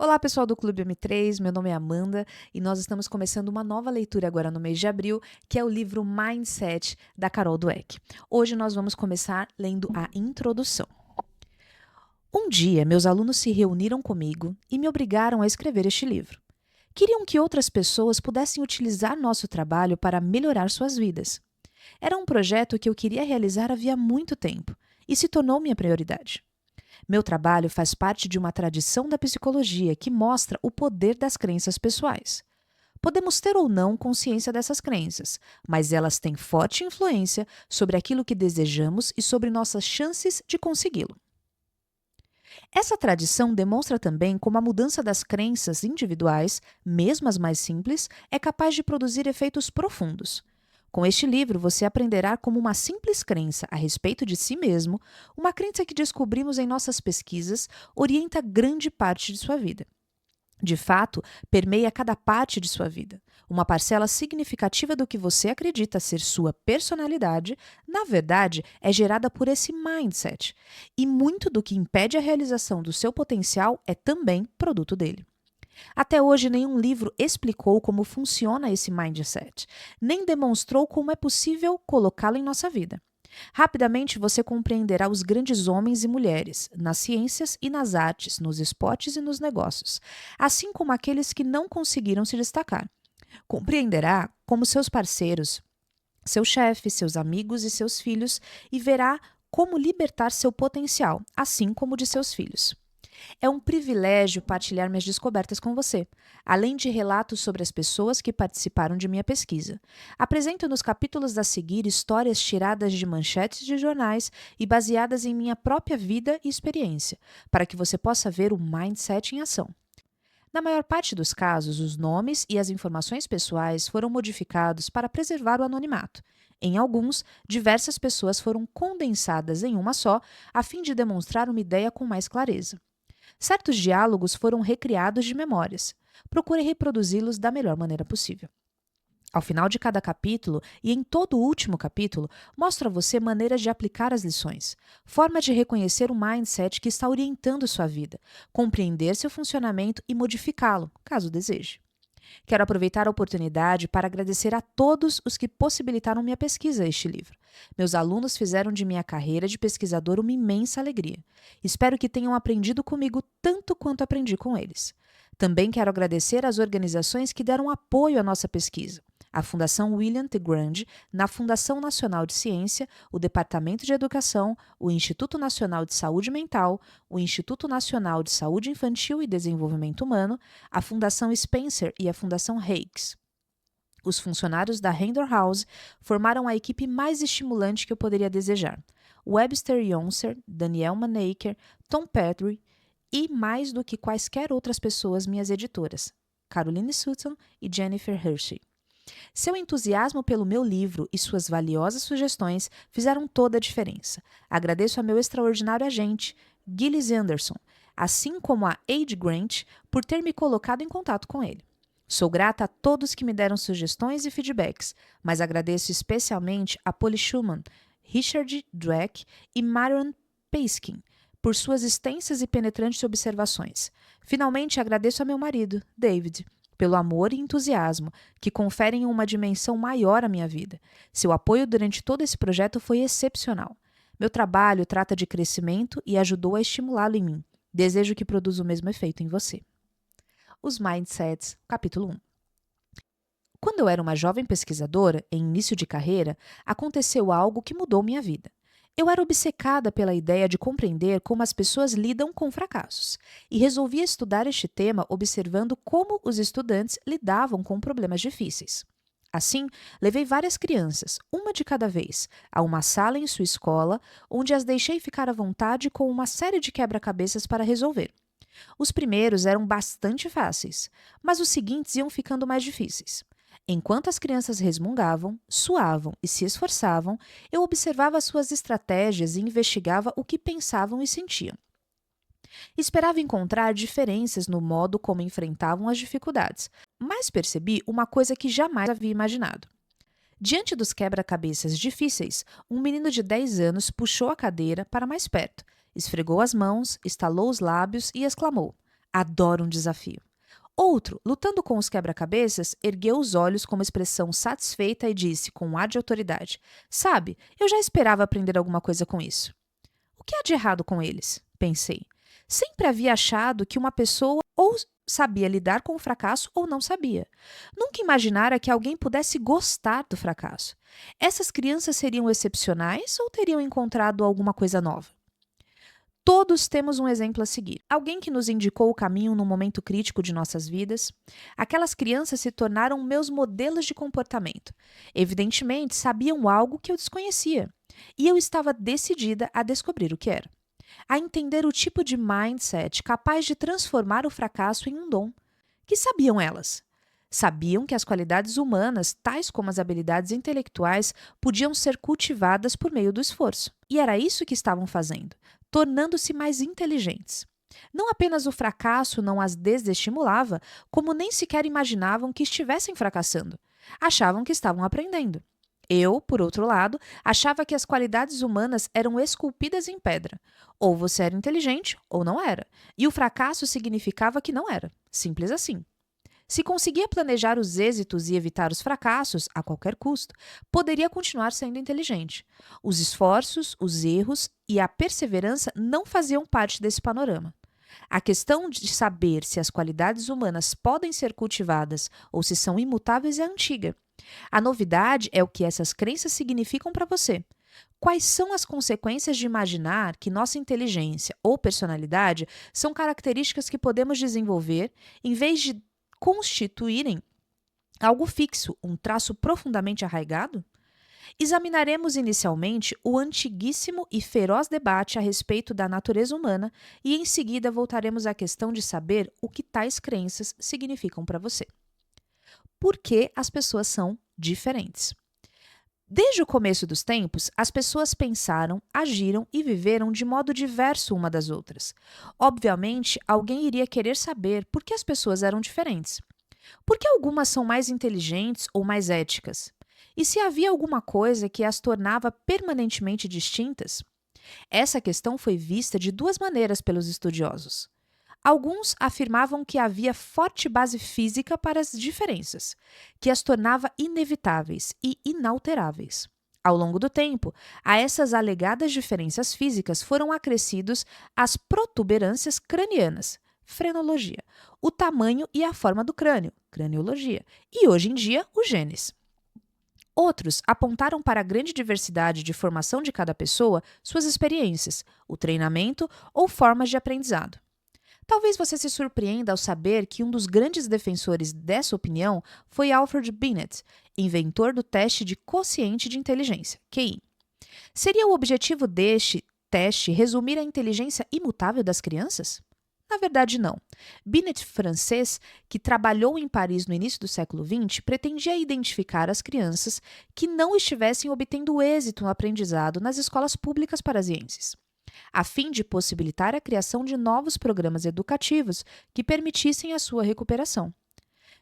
Olá, pessoal do Clube M3, meu nome é Amanda e nós estamos começando uma nova leitura agora no mês de abril, que é o livro Mindset, da Carol Dweck. Hoje nós vamos começar lendo a introdução. Um dia, meus alunos se reuniram comigo e me obrigaram a escrever este livro. Queriam que outras pessoas pudessem utilizar nosso trabalho para melhorar suas vidas. Era um projeto que eu queria realizar havia muito tempo e se tornou minha prioridade. Meu trabalho faz parte de uma tradição da psicologia que mostra o poder das crenças pessoais. Podemos ter ou não consciência dessas crenças, mas elas têm forte influência sobre aquilo que desejamos e sobre nossas chances de consegui-lo. Essa tradição demonstra também como a mudança das crenças individuais, mesmo as mais simples, é capaz de produzir efeitos profundos. Com este livro, você aprenderá como uma simples crença a respeito de si mesmo, uma crença que descobrimos em nossas pesquisas, orienta grande parte de sua vida. De fato, permeia cada parte de sua vida. Uma parcela significativa do que você acredita ser sua personalidade, na verdade, é gerada por esse mindset. E muito do que impede a realização do seu potencial é também produto dele. Até hoje, nenhum livro explicou como funciona esse mindset, nem demonstrou como é possível colocá-lo em nossa vida. Rapidamente você compreenderá os grandes homens e mulheres, nas ciências e nas artes, nos esportes e nos negócios, assim como aqueles que não conseguiram se destacar. Compreenderá como seus parceiros, seu chefe, seus amigos e seus filhos, e verá como libertar seu potencial, assim como o de seus filhos. É um privilégio partilhar minhas descobertas com você, além de relatos sobre as pessoas que participaram de minha pesquisa. Apresento nos capítulos a seguir histórias tiradas de manchetes de jornais e baseadas em minha própria vida e experiência, para que você possa ver o mindset em ação. Na maior parte dos casos, os nomes e as informações pessoais foram modificados para preservar o anonimato. Em alguns, diversas pessoas foram condensadas em uma só, a fim de demonstrar uma ideia com mais clareza. Certos diálogos foram recriados de memórias. Procure reproduzi-los da melhor maneira possível. Ao final de cada capítulo e em todo o último capítulo, mostro a você maneiras de aplicar as lições, forma de reconhecer o mindset que está orientando sua vida, compreender seu funcionamento e modificá-lo, caso deseje. Quero aproveitar a oportunidade para agradecer a todos os que possibilitaram minha pesquisa a este livro. Meus alunos fizeram de minha carreira de pesquisador uma imensa alegria. Espero que tenham aprendido comigo tanto quanto aprendi com eles. Também quero agradecer às organizações que deram apoio à nossa pesquisa. A Fundação William T. Grant, na Fundação Nacional de Ciência, o Departamento de Educação, o Instituto Nacional de Saúde Mental, o Instituto Nacional de Saúde Infantil e Desenvolvimento Humano, a Fundação Spencer e a Fundação Hakes. Os funcionários da Randall House formaram a equipe mais estimulante que eu poderia desejar. Webster Yonser, Daniel Manaker, Tom Petrie e, mais do que quaisquer outras pessoas, minhas editoras, Caroline Sutton e Jennifer Hershey. Seu entusiasmo pelo meu livro e suas valiosas sugestões fizeram toda a diferença. Agradeço a meu extraordinário agente, Gillies Anderson, assim como a Aide Grant, por ter me colocado em contato com ele. Sou grata a todos que me deram sugestões e feedbacks, mas agradeço especialmente a Polly Schumann, Richard Dweck e Marion Paiskin por suas extensas e penetrantes observações. Finalmente, agradeço a meu marido, David, pelo amor e entusiasmo, que conferem uma dimensão maior à minha vida. Seu apoio durante todo esse projeto foi excepcional. Meu trabalho trata de crescimento e ajudou a estimulá-lo em mim. Desejo que produza o mesmo efeito em você. Os Mindsets, capítulo 1. Quando eu era uma jovem pesquisadora, em início de carreira, aconteceu algo que mudou minha vida. Eu era obcecada pela ideia de compreender como as pessoas lidam com fracassos e resolvi estudar este tema observando como os estudantes lidavam com problemas difíceis. Assim, levei várias crianças, uma de cada vez, a uma sala em sua escola, onde as deixei ficar à vontade com uma série de quebra-cabeças para resolver. Os primeiros eram bastante fáceis, mas os seguintes iam ficando mais difíceis. Enquanto as crianças resmungavam, suavam e se esforçavam, eu observava suas estratégias e investigava o que pensavam e sentiam. Esperava encontrar diferenças no modo como enfrentavam as dificuldades, mas percebi uma coisa que jamais havia imaginado. Diante dos quebra-cabeças difíceis, um menino de 10 anos puxou a cadeira para mais perto, esfregou as mãos, estalou os lábios e exclamou: Adoro um desafio. Outro, lutando com os quebra-cabeças, ergueu os olhos com uma expressão satisfeita e disse, com um ar de autoridade: Sabe, eu já esperava aprender alguma coisa com isso. O que há de errado com eles? Pensei. Sempre havia achado que uma pessoa ou sabia lidar com o fracasso ou não sabia. Nunca imaginara que alguém pudesse gostar do fracasso. Essas crianças seriam excepcionais ou teriam encontrado alguma coisa nova? Todos temos um exemplo a seguir. Alguém que nos indicou o caminho num momento crítico de nossas vidas. Aquelas crianças se tornaram meus modelos de comportamento. Evidentemente, sabiam algo que eu desconhecia. E eu estava decidida a descobrir o que era. A entender o tipo de mindset capaz de transformar o fracasso em um dom. Que sabiam elas? Sabiam que as qualidades humanas, tais como as habilidades intelectuais, podiam ser cultivadas por meio do esforço. E era isso que estavam fazendo, tornando-se mais inteligentes. Não apenas o fracasso não as desestimulava, como nem sequer imaginavam que estivessem fracassando. Achavam que estavam aprendendo. Eu, por outro lado, achava que as qualidades humanas eram esculpidas em pedra. Ou você era inteligente, ou não era. E o fracasso significava que não era. Simples assim. Se conseguia planejar os êxitos e evitar os fracassos, a qualquer custo, poderia continuar sendo inteligente. Os esforços, os erros e a perseverança não faziam parte desse panorama. A questão de saber se as qualidades humanas podem ser cultivadas ou se são imutáveis é antiga. A novidade é o que essas crenças significam para você. Quais são as consequências de imaginar que nossa inteligência ou personalidade são características que podemos desenvolver em vez de constituírem algo fixo, um traço profundamente arraigado? Examinaremos inicialmente o antiguíssimo e feroz debate a respeito da natureza humana e em seguida voltaremos à questão de saber o que tais crenças significam para você. Por que as pessoas são diferentes? Desde o começo dos tempos, as pessoas pensaram, agiram e viveram de modo diverso uma das outras. Obviamente, alguém iria querer saber por que as pessoas eram diferentes. Por que algumas são mais inteligentes ou mais éticas? E se havia alguma coisa que as tornava permanentemente distintas? Essa questão foi vista de duas maneiras pelos estudiosos. Alguns afirmavam que havia forte base física para as diferenças, que as tornava inevitáveis e inalteráveis. Ao longo do tempo, a essas alegadas diferenças físicas foram acrescidos as protuberâncias cranianas, frenologia, o tamanho e a forma do crânio, craniologia, e hoje em dia, os genes. Outros apontaram para a grande diversidade de formação de cada pessoa, suas experiências, o treinamento ou formas de aprendizado. Talvez você se surpreenda ao saber que um dos grandes defensores dessa opinião foi Alfred Binet, inventor do teste de quociente de inteligência, QI. Seria o objetivo deste teste resumir a inteligência imutável das crianças? Na verdade, não. Binet, francês, que trabalhou em Paris no início do século XX, pretendia identificar as crianças que não estivessem obtendo êxito no aprendizado nas escolas públicas parisienses, a fim de possibilitar a criação de novos programas educativos que permitissem a sua recuperação.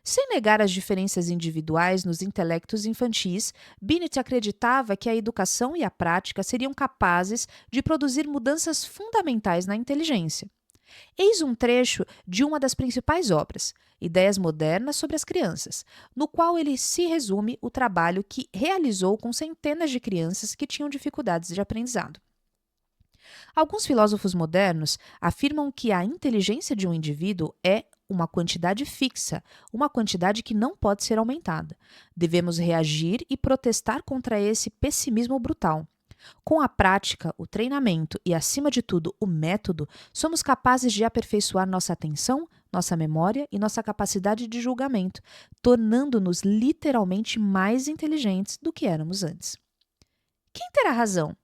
Sem negar as diferenças individuais nos intelectos infantis, Binet acreditava que a educação e a prática seriam capazes de produzir mudanças fundamentais na inteligência. Eis um trecho de uma das principais obras, Ideias Modernas sobre as Crianças, no qual ele se resume o trabalho que realizou com centenas de crianças que tinham dificuldades de aprendizado. Alguns filósofos modernos afirmam que a inteligência de um indivíduo é uma quantidade fixa, uma quantidade que não pode ser aumentada. Devemos reagir e protestar contra esse pessimismo brutal. Com a prática, o treinamento e, acima de tudo, o método, somos capazes de aperfeiçoar nossa atenção, nossa memória e nossa capacidade de julgamento, tornando-nos literalmente mais inteligentes do que éramos antes. Quem terá razão?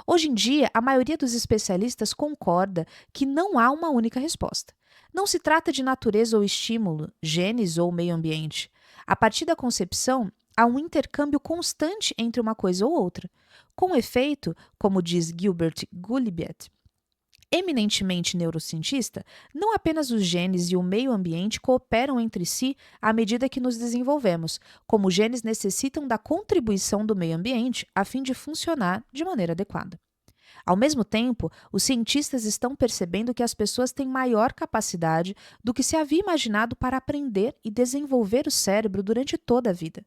Hoje em dia, a maioria dos especialistas concorda que não há uma única resposta. Não se trata de natureza ou estímulo, genes ou meio ambiente. A partir da concepção, há um intercâmbio constante entre uma coisa ou outra. Com efeito, como diz Gilbert Gullibiet, eminentemente neurocientista, não apenas os genes e o meio ambiente cooperam entre si à medida que nos desenvolvemos, como os genes necessitam da contribuição do meio ambiente a fim de funcionar de maneira adequada. Ao mesmo tempo, os cientistas estão percebendo que as pessoas têm maior capacidade do que se havia imaginado para aprender e desenvolver o cérebro durante toda a vida.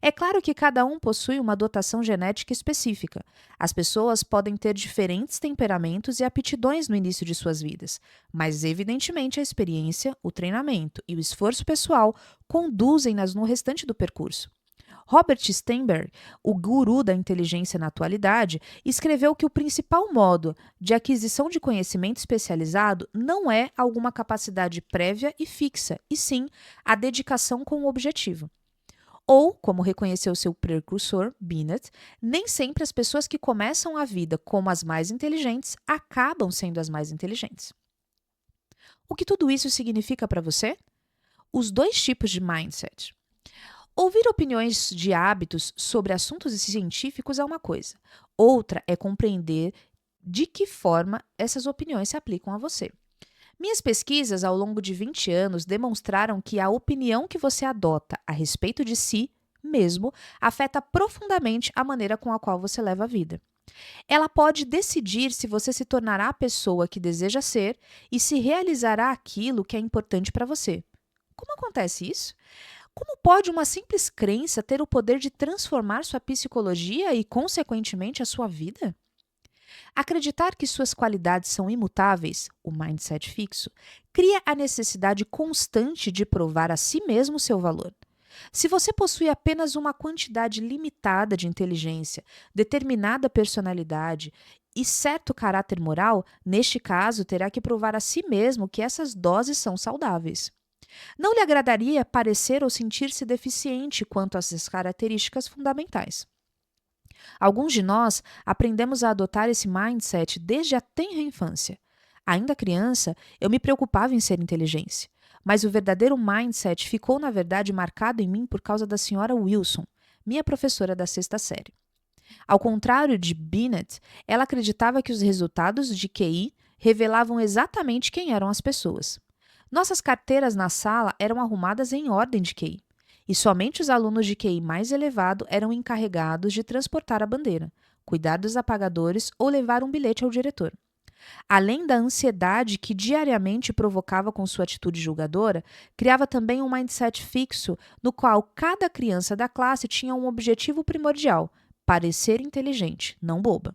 É claro que cada um possui uma dotação genética específica. As pessoas podem ter diferentes temperamentos e aptidões no início de suas vidas, mas evidentemente a experiência, o treinamento e o esforço pessoal conduzem-nas no restante do percurso. Robert Sternberg, o guru da inteligência na atualidade, escreveu que o principal modo de aquisição de conhecimento especializado não é alguma capacidade prévia e fixa, e sim a dedicação com o objetivo. Ou, como reconheceu seu precursor, Binet, nem sempre as pessoas que começam a vida como as mais inteligentes acabam sendo as mais inteligentes. O que tudo isso significa para você? Os dois tipos de mindset. Ouvir opiniões de hábitos sobre assuntos científicos é uma coisa. Outra é compreender de que forma essas opiniões se aplicam a você. Minhas pesquisas ao longo de 20 anos demonstraram que a opinião que você adota a respeito de si mesmo afeta profundamente a maneira com a qual você leva a vida. Ela pode decidir se você se tornará a pessoa que deseja ser e se realizará aquilo que é importante para você. Como acontece isso? Como pode uma simples crença ter o poder de transformar sua psicologia e, consequentemente, a sua vida? Acreditar que suas qualidades são imutáveis, o mindset fixo, cria a necessidade constante de provar a si mesmo seu valor. Se você possui apenas uma quantidade limitada de inteligência, determinada personalidade e certo caráter moral, neste caso terá que provar a si mesmo que essas doses são saudáveis. Não lhe agradaria parecer ou sentir-se deficiente quanto a essas características fundamentais. Alguns de nós aprendemos a adotar esse mindset desde a tenra infância. Ainda criança, eu me preocupava em ser inteligente, mas o verdadeiro mindset ficou, na verdade, marcado em mim por causa da senhora Wilson, minha professora da sexta série. Ao contrário de Binet, ela acreditava que os resultados de QI revelavam exatamente quem eram as pessoas. Nossas carteiras na sala eram arrumadas em ordem de QI, e somente os alunos de QI mais elevado eram encarregados de transportar a bandeira, cuidar dos apagadores ou levar um bilhete ao diretor. Além da ansiedade que diariamente provocava com sua atitude julgadora, criava também um mindset fixo no qual cada criança da classe tinha um objetivo primordial: parecer inteligente, não boba.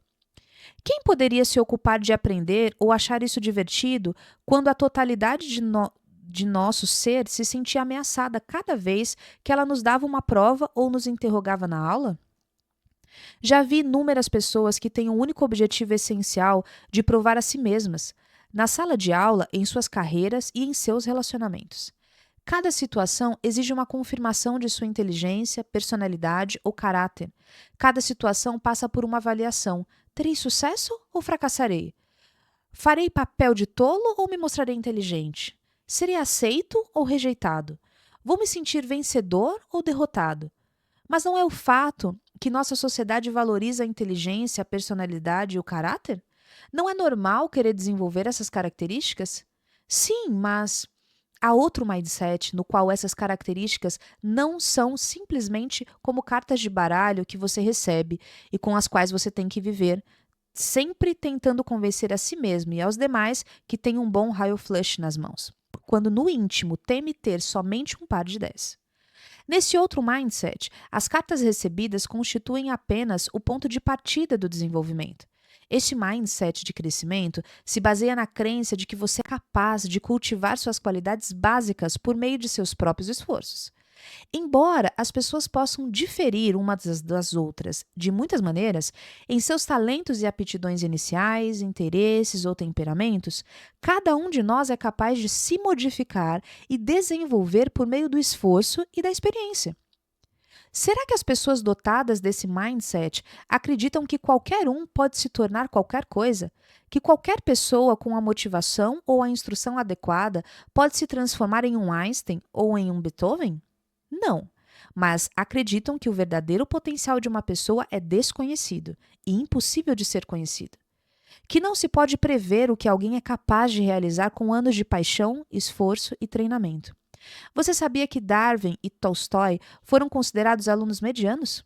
Quem poderia se ocupar de aprender ou achar isso divertido quando a totalidade de nosso ser se sentia ameaçada cada vez que ela nos dava uma prova ou nos interrogava na aula? Já vi inúmeras pessoas que têm um único objetivo essencial de provar a si mesmas, na sala de aula, em suas carreiras e em seus relacionamentos. Cada situação exige uma confirmação de sua inteligência, personalidade ou caráter. Cada situação passa por uma avaliação. Terei sucesso ou fracassarei? Farei papel de tolo ou me mostrarei inteligente? Serei aceito ou rejeitado? Vou me sentir vencedor ou derrotado? Mas não é o fato que nossa sociedade valoriza a inteligência, a personalidade e o caráter? Não é normal querer desenvolver essas características? Sim, mas há outro mindset no qual essas características não são simplesmente como cartas de baralho que você recebe e com as quais você tem que viver, sempre tentando convencer a si mesmo e aos demais que tem um bom raio flush nas mãos, quando no íntimo teme ter somente um par de 10. Nesse outro mindset, as cartas recebidas constituem apenas o ponto de partida do desenvolvimento. Este mindset de crescimento se baseia na crença de que você é capaz de cultivar suas qualidades básicas por meio de seus próprios esforços. Embora as pessoas possam diferir umas das outras de muitas maneiras, em seus talentos e aptidões iniciais, interesses ou temperamentos, cada um de nós é capaz de se modificar e desenvolver por meio do esforço e da experiência. Será que as pessoas dotadas desse mindset acreditam que qualquer um pode se tornar qualquer coisa? Que qualquer pessoa com a motivação ou a instrução adequada pode se transformar em um Einstein ou em um Beethoven? Não, mas acreditam que o verdadeiro potencial de uma pessoa é desconhecido e impossível de ser conhecido. Que não se pode prever o que alguém é capaz de realizar com anos de paixão, esforço e treinamento. Você sabia que Darwin e Tolstói foram considerados alunos medianos?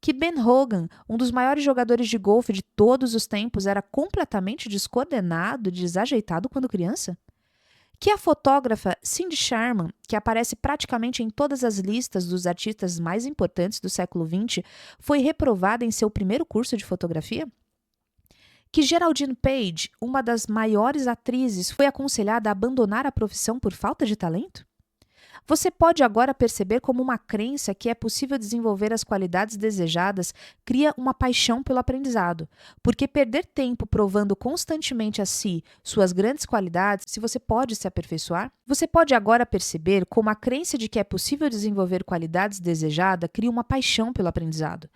Que Ben Hogan, um dos maiores jogadores de golfe de todos os tempos, era completamente descoordenado e desajeitado quando criança? Que a fotógrafa Cindy Sherman, que aparece praticamente em todas as listas dos artistas mais importantes do século XX, foi reprovada em seu primeiro curso de fotografia? Que Geraldine Page, uma das maiores atrizes, foi aconselhada a abandonar a profissão por falta de talento? Você pode agora perceber como uma crença que é possível desenvolver as qualidades desejadas cria uma paixão pelo aprendizado, porque perder tempo provando constantemente a si suas grandes qualidades, se você pode se aperfeiçoar, você pode agora perceber como a crença de que é possível desenvolver qualidades desejadas cria uma paixão pelo aprendizado.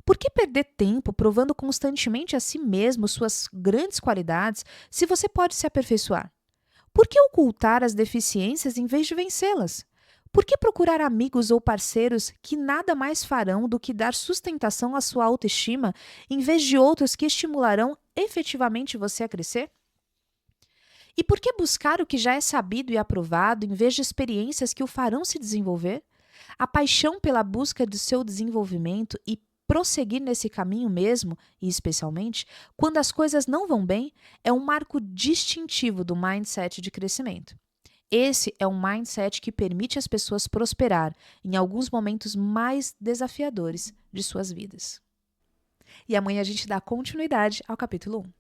Por que perder tempo provando constantemente a si mesmo suas grandes qualidades se você pode se aperfeiçoar? Por que ocultar as deficiências em vez de vencê-las? Por que procurar amigos ou parceiros que nada mais farão do que dar sustentação à sua autoestima, em vez de outros que estimularão efetivamente você a crescer? E por que buscar o que já é sabido e aprovado, em vez de experiências que o farão se desenvolver? A paixão pela busca do seu desenvolvimento e prosseguir nesse caminho mesmo, e especialmente, quando as coisas não vão bem, é um marco distintivo do mindset de crescimento. Esse é um mindset que permite às pessoas prosperar em alguns momentos mais desafiadores de suas vidas. E amanhã a gente dá continuidade ao capítulo 1.